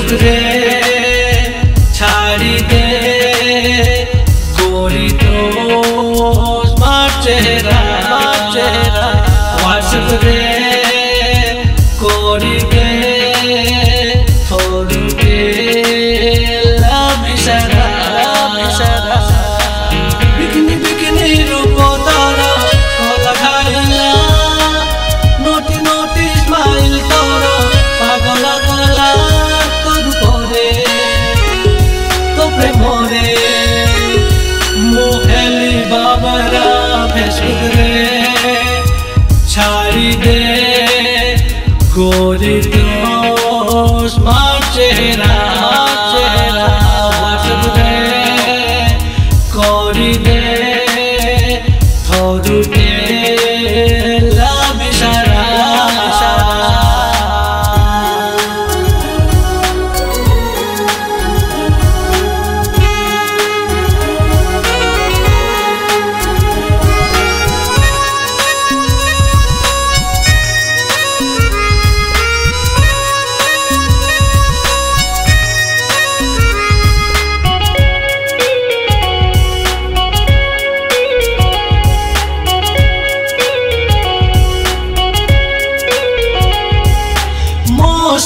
Facebook रे छाड़ी दे गोरी तो स्मार्ट चेहरा व्हाट्सएप रे कोरी दे थोड़ू के लव इशारा बिकनी रूप तारा कला खाइला नोटी स्माइल तारा पागल कला तोर परे तो प्रेम रे मोहेली बाबरा फेसबुक रे छाड़ी दे गोरी तो स्मार्ट चेहरा व्हाट्सएप रे कोरी दे थोड़ू के लव इशारा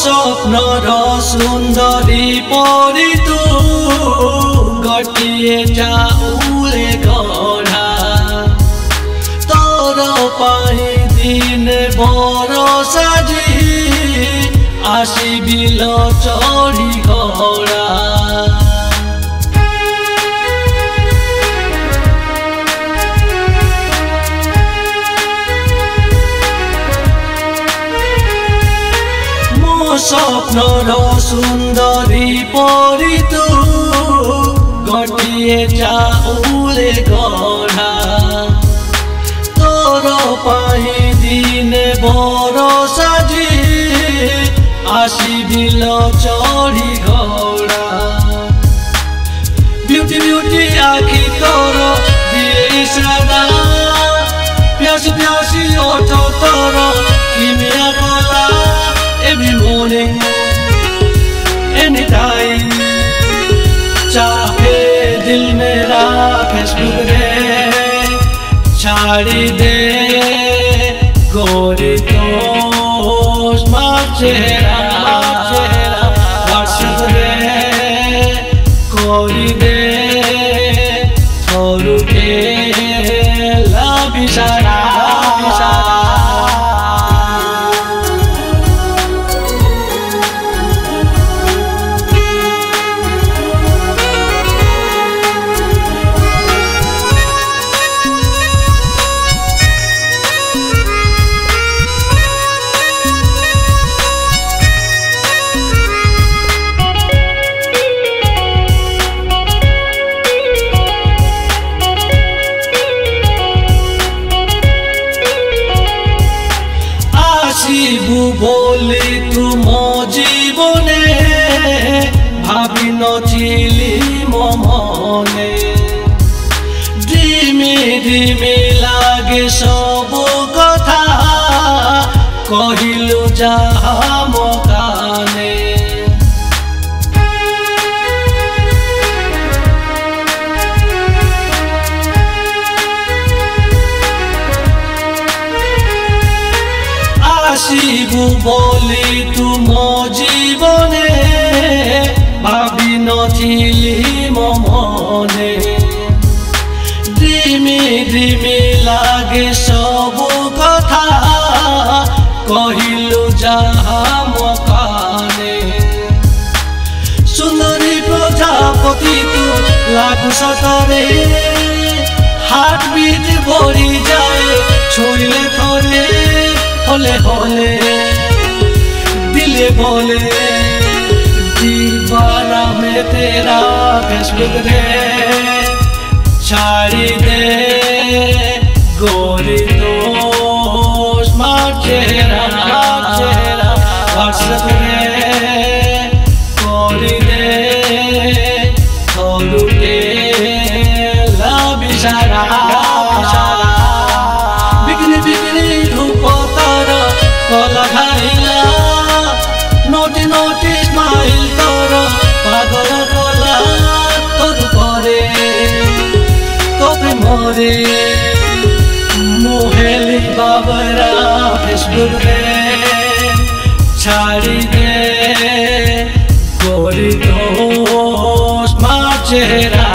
स्वप्नर सुंदरी परी तू गटिए जाऊले गढ़ा तोर पाई दिन भरोसा जी आसी बिल चढ़ी गड़ा स्वप्नर सुंदरी परी तू गटिए जाऊले गढ़ा तोर पाई दिन भरोसा जी आसी बिल चढ़ी गड़ा ब्यूटी आखि तोर दिए इशारा प्यासी ओठ तोर किमिया गला every morning, anytime चाहे दिल मेरा फेसबुक रे छाड़ी दे गोरी तो स्मार्ट चेहरा व्हाट्सएप रे कोरी दे थोड़ू के लव इशारा बोली तुम जीवने भाभी नथिली मने ड्रीमी लागे सब कथा कहिलु जहा मकाने आसिबु बोली तुम जीवने भाभी नथिली मने ड्रीमी लागे सब कथा कहिलु जहा मकाने सुंदरी प्रजापति तू लागू सतरे हार्ट बीट भरी जाए छोड़ले थोड़े होले होले दिले बोले दीवाना में तेरा फेसबुक रे छाड़ी दे गोरी तो स्मार्ट चेहरा व्हाट्सएप रे कोरी दे थोड़ू के लव इशारा बिकनी रूप तारा कला खाइला नोटी स्माइल तो रे मोहेली बाबरा फेसबुक रे छाड़ी दे गोरी तो स्मार्ट चेहरा